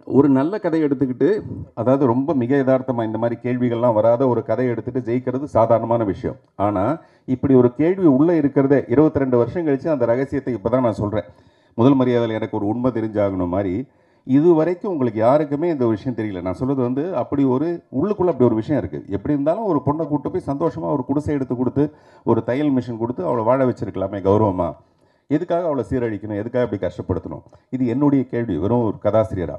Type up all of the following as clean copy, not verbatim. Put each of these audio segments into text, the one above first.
ஒரு நல்ல கதையை எடுத்துக்கிட்டு, அதாவது ரொம்ப மிக எதார்த்தமாக இந்த மாதிரி கேள்விகள்லாம் வராத ஒரு கதையை எடுத்துகிட்டு ஜெயிக்கிறது சாதாரணமான விஷயம். ஆனால் இப்படி ஒரு கேள்வி உள்ளே இருக்கிறதே 22 வருஷம் கழித்து அந்த ரகசியத்தை இப்போ தான் நான் சொல்கிறேன். முதல் மரியாதையில் எனக்கு ஒரு உண்மை தெரிஞ்சாகணும் மாதிரி, இது வரைக்கும் உங்களுக்கு யாருக்குமே இந்த விஷயம் தெரியல. நான் சொல்கிறது வந்து அப்படி ஒரு உள்ளுக்குள்ளே அப்படி ஒரு விஷயம் இருக்குது. எப்படி இருந்தாலும் ஒரு பொண்ணை கூட்டு போய் சந்தோஷமாக ஒரு குடிசை எடுத்து கொடுத்து, ஒரு தையல் மிஷின் கொடுத்து அவளை வாழ வச்சிருக்கலாமே கௌரவமாக. எதுக்காக அவளை சீரழிக்கணும், எதுக்காக இப்படி கஷ்டப்படுத்தணும்? இது என்னுடைய கேள்வி, வெறும் ஒரு கதாசிரியரா.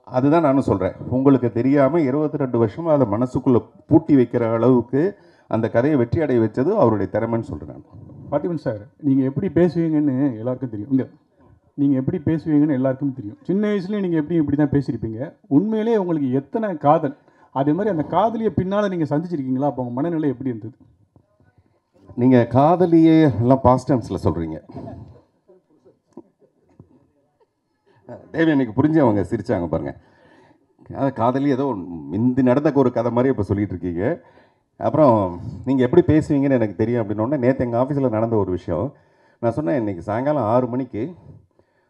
அதுதான் நானும் சொல்கிறேன். உங்களுக்கு தெரியாமல் 22 வருஷமாக அதை மனசுக்குள்ளே பூட்டி வைக்கிற அளவுக்கு அந்த கதையை வெற்றி அடைய வச்சது அவருடைய திறமைன்னு சொல்கிறேன் நான். பார்த்திபன் சார், நீங்கள் எப்படி பேசுவீங்கன்னு எல்லாருக்கும் தெரியும். இங்கே நீங்கள் எப்படி பேசுவீங்கன்னு எல்லாருக்கும் தெரியும். சின்ன வயசுலேயே நீங்கள் இப்படி தான் பேசியிருப்பீங்க. உண்மையிலே உங்களுக்கு எத்தனை காதல், அதே மாதிரி அந்த காதலியை பின்னால் நீங்கள் சந்திச்சிருக்கீங்களா? அப்போ உங்கள் மனநிலை எப்படி இருந்தது? நீங்கள் காதலியே எல்லாம் பாஸ்ட் டென்ஸில் சொல்கிறீங்க. தேவி அன்னைக்கு புரிஞ்சு அவங்க சிரிச்சாங்க பாருங்கள். அது காதலி ஏதோ முந்தி நடந்த ஒரு கதை மாதிரி இப்போ சொல்லிகிட்டு இருக்கீங்க. அப்புறம் நீங்கள் எப்படி பேசுவீங்கன்னு எனக்கு தெரியும் அப்படின்னோடனே, நேற்று எங்கள் ஆஃபீஸில் நடந்த ஒரு விஷயம் நான் சொன்னேன். இன்றைக்கி சாயங்காலம் 6 மணிக்கு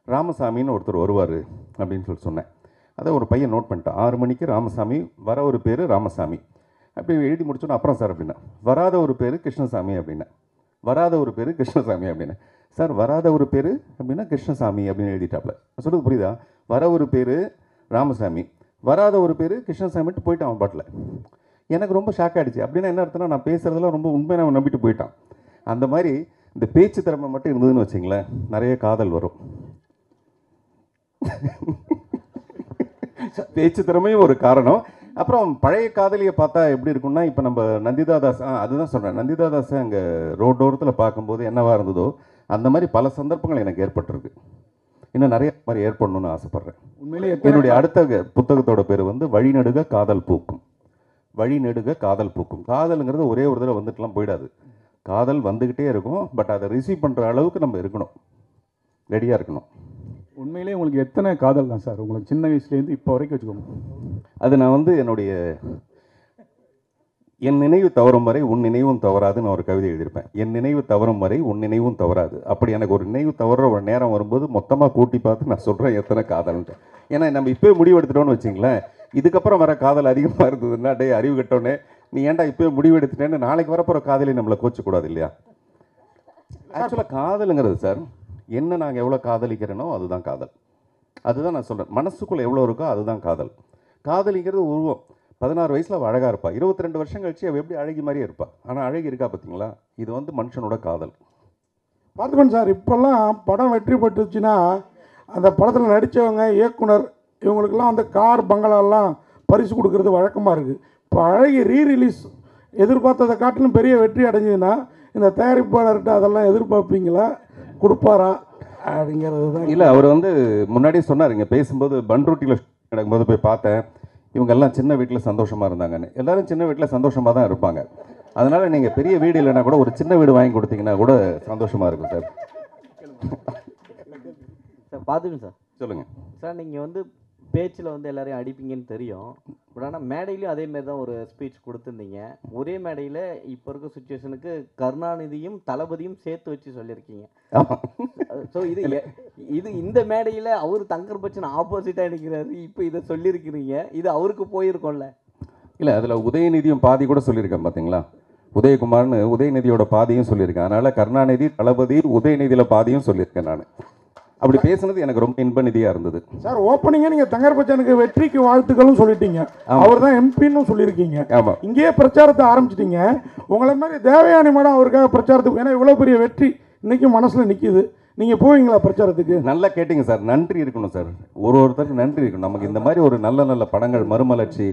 ராமசாமின்னு ஒருத்தர் வருவார் அப்படின்னு சொன்னேன். அதை ஒரு பையன் நோட் பண்ணிட்டான். 6 மணிக்கு ராமசாமி, வர ஒரு பேர் ராமசாமி அப்படி எழுதி முடிச்சோன்னா, அப்புறம் சார் அப்படின்னா வராத ஒரு பேர் கிருஷ்ணசாமி அப்படின்னா, வராத ஒரு பேர் கிருஷ்ணசாமி அப்படின்னா, சார் வராத ஒரு பேர் அப்படின்னா கிருஷ்ணசாமி அப்படின்னு எழுதிட்டாப்ல. சொல்கிறது புரியுதா? வர ஒரு பேர் ராமசாமி, வராத ஒரு பேர் கிருஷ்ணசாமிட்டு போயிட்டான் அவன் பாட்டில். எனக்கு ரொம்ப ஷாக் ஆகிடுச்சு. அப்படின்னா என்ன அர்த்தம்னா, நான் பேசுகிறதெல்லாம் ரொம்ப உண்மையை அவன் நம்பிட்டு போயிட்டான். அந்த மாதிரி இந்த பேச்சு திறமை மட்டும் இருந்ததுன்னு வச்சிங்களேன், நிறைய காதல் வரும். பேச்சு திறமையும் ஒரு காரணம். அப்புறம் பழைய காதலியை பார்த்தா எப்படி இருக்குன்னா, இப்போ நம்ம நந்திதா தாஸ், அதுதான் சொல்கிறேன், நந்திதா தாஸை அங்கே ரோட்டோரத்தில் பார்க்கும்போது என்னவா இருந்ததோ அந்த மாதிரி பல சந்தர்ப்பங்கள் எனக்கு ஏற்பட்டிருக்கு. இன்னும் நிறைய மாதிரி ஏற்படணும்னு ஆசைப்பட்றேன். உண்மையிலே என்னுடைய அடுத்த புத்தகத்தோட பேர் வந்து வழிநெடுக காதல் பூக்கும். வழிநெடுக காதல் பூக்கும். காதலுங்கிறது ஒரே ஒரு தடவை வந்துட்டுலாம் போயிடாது. காதல் வந்துக்கிட்டே இருக்கும். பட் அதை ரிசீவ் பண்ணுற அளவுக்கு நம்ம இருக்கணும், ரெடியாக இருக்கணும். உண்மையிலே உங்களுக்கு எத்தனை காதல் தான் சார் உங்களுக்கு சின்ன வயசுலேருந்து இப்போ வரைக்கும் வச்சுக்கோங்க? அது நான் வந்து என்னுடைய என் நினைவு தவறும் வரை உன் நினைவும் தவறாதுன்னு ஒரு கவிதை எழுதியிருப்பேன். என் நினைவு தவறும் வரை உன் நினைவும் தவறாது. அப்படி எனக்கு ஒரு நினைவு தவறுற ஒரு நேரம் வரும்போது மொத்தமாக கூட்டி பார்த்து நான் சொல்கிறேன் எத்தனை காதல்ன்ட்டு. ஏன்னா நம்ம இப்போயே முடிவெடுத்துட்டோன்னு வச்சிங்களேன், இதுக்கப்புறம் வர காதல் அதிகமாக இருந்ததுன்னா, டே அறிவு கட்டோன்னே நீ ஏன்டா இப்போயே முடிவெடுத்துட்டேன்னு நாளைக்கு வரப்போகிற காதலி நம்மளை கோச்சக்கூடாது இல்லையா? ஆக்சுவலாக காதலுங்கிறது சார், என்ன நாங்கள் எவ்வளோ காதலிக்கிறேனோ அதுதான் காதல். அதுதான் நான் சொல்கிறேன். மனசுக்குள்ளே எவ்வளோ இருக்கோ அதுதான் காதல். காதலிங்கிறது உருவம். 16 வயசில் அவள் அழகாக இருப்பாள். 22 வருஷம் கழிச்சு அவள் எப்படி அழகி மாதிரியே இருப்பாள். ஆனால் அழகி இருக்கா பார்த்தீங்களா? இது வந்து மனுஷனோட காதல். பார்த்துக்கணும் சார். இப்போல்லாம் படம் வெற்றி பெற்றுச்சுன்னா அந்த படத்தில் நடித்தவங்க, இயக்குனர், இவங்களுக்கெல்லாம் வந்து கார் பங்களாலாம் பரிசு கொடுக்கறது வழக்கமாக இருக்குது. இப்போ அழகி ரீரிலீஸ் எதிர்பார்த்ததை காட்டிலும் பெரிய வெற்றி அடைஞ்சதுன்னா இந்த தயாரிப்பாளர்கிட்ட அதெல்லாம் எதிர்பார்ப்பீங்களா? கொடுப்பாரா அப்படிங்கிறது தான். இல்லை, அவர் வந்து முன்னாடியே சொன்னார். இங்கே பேசும்போது பன்ருட்டியில் நடக்கும்போது போய் பார்த்தேன், இவங்கெல்லாம் சின்ன வீட்டில் சந்தோஷமாக இருந்தாங்கன்னு. எல்லோரும் சின்ன வீட்டில் சந்தோஷமாக தான் இருப்பாங்க. அதனால் நீங்கள் பெரிய வீடு இல்லைன்னா கூட ஒரு சின்ன வீடு வாங்கி கொடுத்தீங்கன்னா கூட சந்தோஷமாக இருக்கும் சார். சார் பார்த்துக்கணும் சார். சொல்லுங்கள் சார், நீங்கள் வந்து பேச்சில் வந்து எல்லாரையும் அடிப்பீங்கன்னு தெரியும். பட் ஆனால் மேடையிலையும் அதேமாரி தான் ஒரு ஸ்பீச் கொடுத்துருந்தீங்க. ஒரே மேடையில் இப்போ இருக்க சுச்சுவேஷனுக்கு கருணாநிதியும் தளபதியும் சேர்த்து வச்சு சொல்லியிருக்கீங்க. ஸோ இது இந்த மேடையில் அவர் தங்கர் பச்சன் ஆப்போசிட்டாக நிற்கிறாரு. இப்போ இதை சொல்லியிருக்கிறீங்க, இது அவருக்கு போயிருக்கோம்ல? இல்லை, அதில் உதயநிதியும் பாதி கூட சொல்லியிருக்கேன் பார்த்தீங்களா? உதயகுமார்னு உதயநிதியோட பாதியும் சொல்லியிருக்கேன். அதனால் கருணாநிதி, தளபதி, உதயநிதியில் பாதியும் சொல்லியிருக்கேன் நான். அப்படி பேசுனது எனக்கு ரொம்ப இன்ப நிதியாக இருந்தது சார். ஓப்பனிங்காக நீங்கள் தங்கர் பச்சனுக்கு வெற்றிக்கு வாழ்த்துக்களும் சொல்லிட்டீங்க, அவர் தான் எம்பின்னு சொல்லியிருக்கீங்க. ஆமாம், இங்கேயே பிரச்சாரத்தை ஆரம்பிச்சிட்டீங்க. உங்களை மாதிரி தேவயானி மேடம் அவருக்காக பிரச்சாரத்துக்கு, ஏன்னா இவ்வளோ பெரிய வெற்றி இன்றைக்கும் மனசில் நிற்கிது, நீங்கள் போவீங்களா பிரச்சாரத்துக்கு? நல்லா கேட்டிங்க சார். நன்றி இருக்கணும் சார், ஒருத்தருக்கு நன்றி இருக்கணும். நமக்கு இந்த மாதிரி ஒரு நல்ல நல்ல படங்கள், மறுமலர்ச்சி,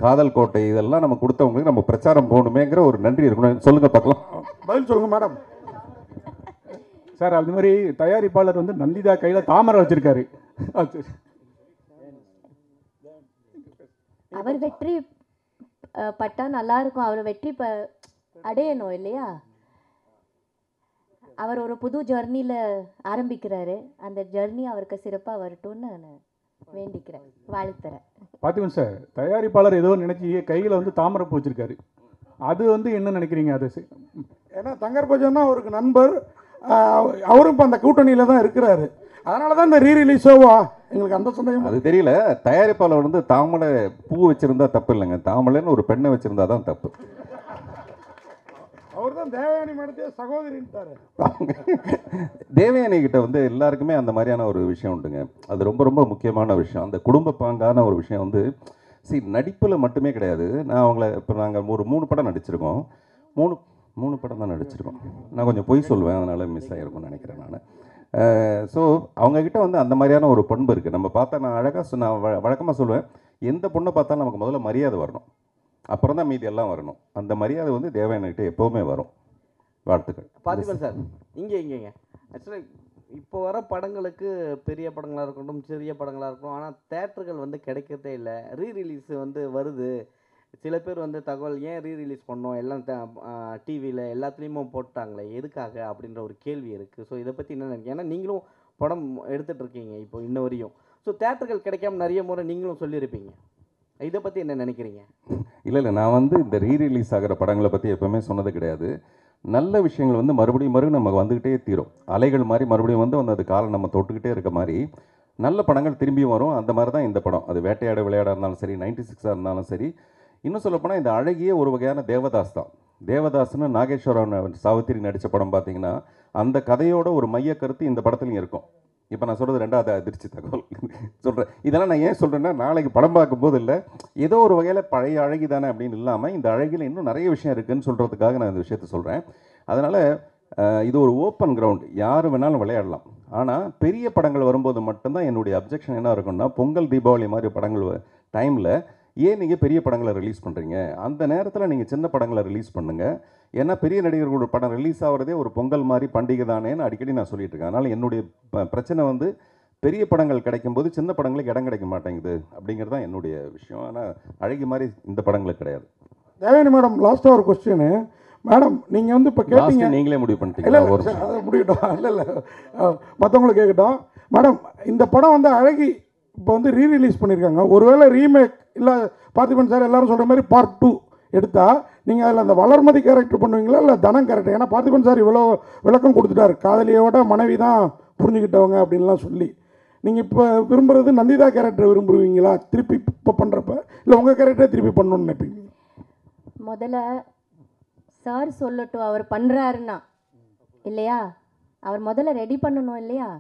காதல் கோட்டை, இதெல்லாம் நம்ம கொடுத்தவங்களுக்கு நம்ம பிரச்சாரம் போகணுமேங்கிற ஒரு நன்றி இருக்கணும். சொல்லுங்கள் பார்க்கலாம். பதில் சொல்லுங்கள் மேடம். சார், அது மாதிரி தயாரிப்பாளர் வந்து நந்திதா கையில் தாமரை வச்சிருக்காரு. அவர் வெற்றி பட்டா நல்லா இருக்கும். அவர் வெற்றி அடையணும் இல்லையா? அவர் ஒரு புது ஜர்னியில் ஆரம்பிக்கிறாரு. அந்த ஜர்னி அவருக்கு சிறப்பாக வரட்டும்னு நான் வேண்டிக்கிறேன், வாழ்த்துறேன். பார்த்துக்கணும் சார், தயாரிப்பாளர் ஏதோ நினச்சி கையில் வந்து தாமரை பூ வச்சிருக்காரு. அது வந்து என்ன நினைக்கிறீங்க? அது ஏன்னா தங்கர் பச்சன்னா அவருக்கு நண்பர், அவரும் இப்போ அந்த கூட்டணியில் தான் இருக்கிறாரு. அதனால தான் இந்த ரீரிலீஸோவா எங்களுக்கு அந்த சந்தேகம். அது தெரியல. தயாரிப்பாளர் வந்து தாமரை பூ வச்சிருந்தா தப்பு இல்லைங்க, தாமரைன்னு ஒரு பெண்ணை வச்சிருந்தா தான் தப்பு. அவர் தான் தேவயானி மேடத்தையே சகோதரின்ட்டாரு. தேவயானி கிட்ட வந்து எல்லாருக்குமே அந்த மாதிரியான ஒரு விஷயம் உண்டுங்க. அது ரொம்ப ரொம்ப முக்கியமான விஷயம். அந்த குடும்ப பாங்கான ஒரு விஷயம் வந்து நடிப்பில் மட்டுமே கிடையாது. நான் அவங்கள இப்போ நாங்கள் ஒரு 3 படம் நடிச்சிருக்கோம். 3 படம் தான் நடிச்சிருக்கோம். நான் கொஞ்சம் பொய் சொல்லுவேன், அதனால் மிஸ் ஆகிருக்கும்னு நினைக்கிறேன் நான். ஸோ அவங்கக்கிட்ட வந்து அந்த மாதிரியான ஒரு பண்பு இருக்குது. நம்ம பார்த்தா நான் அழகாக நான் வழக்கமாக சொல்லுவேன், எந்த பொண்ணை பார்த்தாலும் நமக்கு முதல்ல மரியாதை வரணும், அப்புறம் தான் மீதி எல்லாம் வரணும். அந்த மரியாதை வந்து தேவயானிகிட்ட எப்போவுமே வரும். வாழ்த்துக்கள். பார்த்திபன் சார், இங்கேங்க ஆக்சுவலாக இப்போ வர படங்களுக்கு பெரிய படங்களாக இருக்கட்டும், சிறிய படங்களாக இருக்கட்டும், ஆனால் தேட்டர்கள் வந்து கிடைக்கிறதே இல்லை. ரீரிலீஸ் வந்து வருது, சில பேர் வந்து தகவல் ஏன் ரீரிலீஸ் பண்ணோம், எல்லாம் டிவியில் எல்லாத்துலேயுமே போட்டாங்களே எதுக்காக அப்படின்ற ஒரு கேள்வி இருக்குது. ஸோ இதை பற்றி என்ன நினைக்கிறேன், ஏன்னா நீங்களும் படம் எடுத்துகிட்ருக்கீங்க இப்போ இன்ன வரையும். ஸோ தேட்டர்கள் கிடைக்காம நிறைய முறை நீங்களும் சொல்லியிருப்பீங்க. இதை பற்றி என்ன நினைக்கிறீங்க? இல்லை, நான் வந்து இந்த ரீரிலீஸ் ஆகிற படங்களை பற்றி எப்போவுமே சொன்னது கிடையாது. நல்ல விஷயங்கள் வந்து மறுபடியும் நமக்கு வந்துக்கிட்டே தீரும். அலைகள் மாதிரி மறுபடியும் வந்து அது காலம் நம்ம தொட்டுக்கிட்டே இருக்க மாதிரி நல்ல படங்கள் திரும்பியும் வரும். அந்த மாதிரி தான் இந்த படம். அது வேட்டையாட விளையாட இருந்தாலும் சரி, 96 இருந்தாலும் சரி. இன்னும் சொல்லப்போனால் இந்த அழகிய ஒரு வகையான தேவதாஸ் தான். தேவதாஸ்னு நாகேஸ்வரன் சாவித்திரி நடித்த படம் பார்த்தீங்கன்னா அந்த கதையோட ஒரு மைய கருத்து இந்த படத்துலையும் இருக்கும். இப்போ நான் சொல்கிறது 2வது அதிர்ச்சி தகவல் சொல்கிறேன். இதெல்லாம் நான் ஏன் சொல்கிறேன்னா, நாளைக்கு படம் பார்க்கும்போது இல்லை, ஏதோ ஒரு வகையில் பழைய அழகி தானே அப்படின்னு இல்லாமல் இந்த அழகில் இன்னும் நிறைய விஷயம் இருக்குதுன்னு சொல்கிறதுக்காக நான் இந்த விஷயத்த சொல்கிறேன். அதனால் இது ஒரு ஓப்பன் கிரவுண்ட், யார் வேணாலும் விளையாடலாம். ஆனால் பெரிய படங்கள் வரும்போது மட்டும்தான் என்னுடைய அப்ஜெக்ஷன் என்ன இருக்குன்னா, பொங்கல் தீபாவளி மாதிரி படங்கள் டைமில் ஏன் நீங்கள் பெரிய படங்களை ரிலீஸ் பண்ணுறீங்க, அந்த நேரத்தில் நீங்கள் சின்ன படங்களை ரிலீஸ் பண்ணுங்கள். ஏன்னா பெரிய நடிகர்களோட படம் ரிலீஸ் ஆகிறதே ஒரு பொங்கல் மாதிரி பண்டிகை தானேன்னு அடிக்கடி நான் சொல்லிட்டு இருக்கேன். அதனால் என்னுடைய பிரச்சனை வந்து பெரிய படங்கள் கிடைக்கும்போது சின்ன படங்களுக்கு இடம் கிடைக்க மாட்டேங்குது அப்படிங்கிறது தான் என்னுடைய விஷயம். ஆனால் அழகி மாதிரி இந்த படங்களுக்கு கிடையாது. தேவயானி மேடம், லாஸ்ட்டாக ஒரு கொஸ்டின் மேடம். நீங்கள் வந்து இப்போ கேட்டீங்க, நீங்களே முடிவு பண்ணிட்டீங்க. அதை முடிக்கட்டும். இல்லை மற்றவங்களுக்கு கேட்கட்டும். மேடம், இந்த படம் வந்து அழகி இப்போ வந்து ரீரிலீஸ் பண்ணியிருக்காங்க. ஒருவேளை ரீமேக் இல்லை பார்த்திபன் சார் எல்லாரும் சொல்கிற மாதிரி பார்ட் 2 எடுத்தால் நீங்கள் அதில் அந்த வளர்மதி கேரக்டர் பண்ணுவீங்களா இல்லை தனம் கேரக்டர்? ஏன்னா பார்த்திபன் சார் இவ்வளோ விளக்கம் கொடுத்துட்டாரு, காதலியோட மனைவி தான் புரிஞ்சுக்கிட்டவங்க அப்படின்லாம் சொல்லி. நீங்கள் இப்போ விரும்புகிறது நந்திதா கேரக்டர் விரும்புவீங்களா திருப்பி இப்போ பண்ணுறப்ப, இல்லை உங்கள் கேரக்டரை திருப்பி பண்ணணும்னு நினைப்பீங்க? முதல்ல சார் சொல்லட்டும், அவர் பண்ணுறாருன்னா இல்லையா, அவர் முதல்ல ரெடி பண்ணணும் இல்லையா,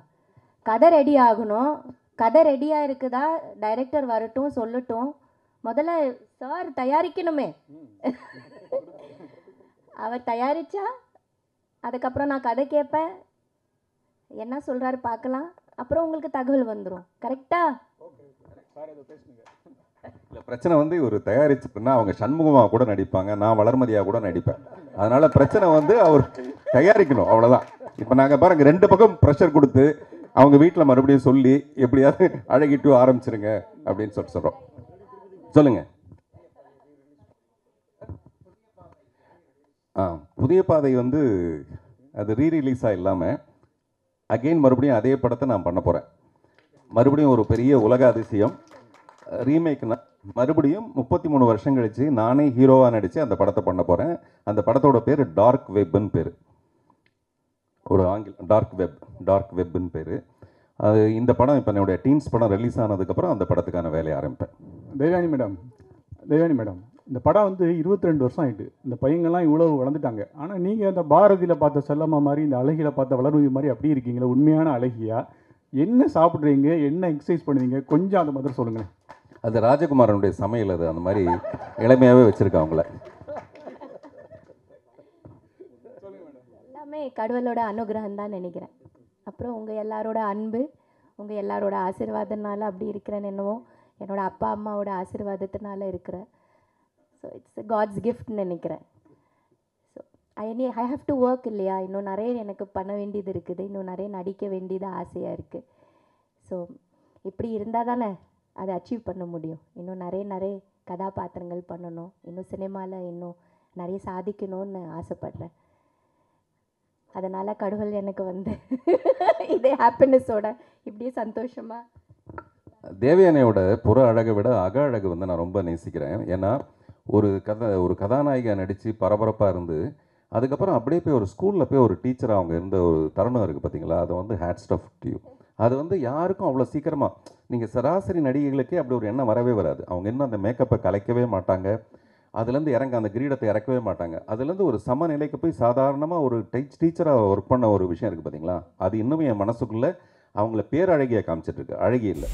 கதை ரெடி ஆகணும். கதை ரெடியாக இருக்குதா, டைரக்டர் வரட்டும் சொல்லட்டும். முதல்ல சார் தயாரிக்கணுமே. அவர் தயாரித்தா அதுக்கப்புறம் நான் கதை கேட்பேன், என்ன சொல்கிறாரு பார்க்கலாம், அப்புறம் உங்களுக்கு தகவல் வந்துடும். கரெக்டா? இல்லை, பிரச்சனை வந்து ஒரு தயாரிச்சுன்னா அவங்க சண்முகமாக கூட நடிப்பாங்க, நான் வளர்மதியாக கூட நடிப்பேன். அதனால் பிரச்சனை வந்து அவர் தயாரிக்கணும், அவ்வளோதான். இப்போ நாங்கள் பாருங்கள் 2 பக்கம் ப்ரெஷர் கொடுத்து அவங்க வீட்டில் மறுபடியும் சொல்லி எப்படியாவது அழகிட்டு ஆரம்பிச்சிருங்க அப்படின்னு சொல்கிறோம். சொல்லுங்க. புதிய பாதை வந்து அது ரீரிலீஸாக இல்லாமல் அகெயின் மறுபடியும் அதே படத்தை நான் பண்ண போகிறேன். மறுபடியும் ஒரு பெரிய உலக அதிசயம் ரீமேக்னா மறுபடியும் 33 வருஷம் கழித்து நானே ஹீரோவாக நடித்து அந்த படத்தை பண்ண போகிறேன். அந்த படத்தோட பேர் டார்க் வெப்னு பேர். ஒரு ஆங்கிலம் டார்க் வெப்னு பேர். அது இந்த படம் இப்போ என்னுடைய டீன்ஸ் படம் ரிலீஸ் ஆனதுக்கப்புறம் அந்த படத்துக்கான வேலையை ஆரம்பிப்பேன். தேவயானி மேடம், இந்த படம் வந்து 22 வருஷம் ஆகிட்டு. இந்த பையங்கள்லாம் இவ்வளோ வளர்ந்துட்டாங்க. ஆனால் நீங்கள் அந்த பாரதியில் பார்த்த செல்லம்மா மாதிரி, இந்த அழகியில் பார்த்த வளர்மதி மாதிரி அப்படி இருக்கீங்களா? உண்மையான அழகியா? என்ன சாப்பிட்றீங்க, என்ன எக்ஸசைஸ் பண்ணுவீங்க, கொஞ்சம் அந்த மாதிரி சொல்லுங்களேன். அது ராஜகுமாரனுடைய சமையல், அது அந்த மாதிரி இளமையாகவே வச்சுருக்கேன் அவங்கள. எல்லாமே கடவுளோட அனுகிரகம் தான் நினைக்கிறேன். அப்புறம் உங்கள் எல்லாரோட அன்பு, உங்கள் எல்லாரோட ஆசீர்வாதத்தினால அப்படி இருக்கிறேன்னு என்னவோ, என்னோட அப்பா அம்மாவோட ஆசீர்வாதத்தினால இருக்கிறேன். ஸோ இட்ஸ் காட்ஸ் கிஃப்ட்னு நினைக்கிறேன். So I have to work இல்லையா, இன்னும் நிறைய எனக்கு பண்ண வேண்டியது இருக்குது, இன்னும் நிறைய நடிக்க வேண்டியது ஆசையாக இருக்குது. ஸோ இப்படி இருந்தால் தானே அதை அச்சீவ் பண்ண முடியும். இன்னும் நிறைய கதாபாத்திரங்கள் பண்ணணும், இன்னும் சினிமாவில் இன்னும் நிறைய சாதிக்கணும்னு ஆசைப்பட்றேன். அதனால் கடவுள் எனக்கு வந்து இதே ஹாப்பினஸோட இப்படியே சந்தோஷமாக. தேவயானியோட புற அழகை விட அக அழகு வந்து நான் ரொம்ப நேசிக்கிறேன். ஏன்னா ஒரு கதாநாயகா நடித்து பரபரப்பாக இருந்து அதுக்கப்புறம் அப்படியே போய் ஒரு ஸ்கூலில் போய் ஒரு டீச்சராக அவங்க இருந்த ஒரு தருணம் இருக்குது பார்த்தீங்களா, அது வந்து ஹேட்ஸ் ஆஃப் டியூ. அது வந்து யாருக்கும் அவ்வளோ சீக்கிரமாக, நீங்கள் சராசரி நடிகைகளுக்கே அப்படி ஒரு எண்ணம் வரவே வராது. அவங்க இன்னும் அந்த மேக்கப்பை கலைக்கவே மாட்டாங்க, அதுலேருந்து அந்த கிரீடத்தை இறக்கவே மாட்டாங்க. அதுலேருந்து ஒரு சமநிலைக்கு போய் சாதாரணமாக ஒரு டீச்சராக ஒர்க் பண்ண ஒரு விஷயம் இருக்குது பார்த்தீங்களா, அது இன்னும் என் மனசுக்குள்ளே அவங்கள பேரழகியாக காமிச்சிட்ருக்கு, அழகி இல்லை.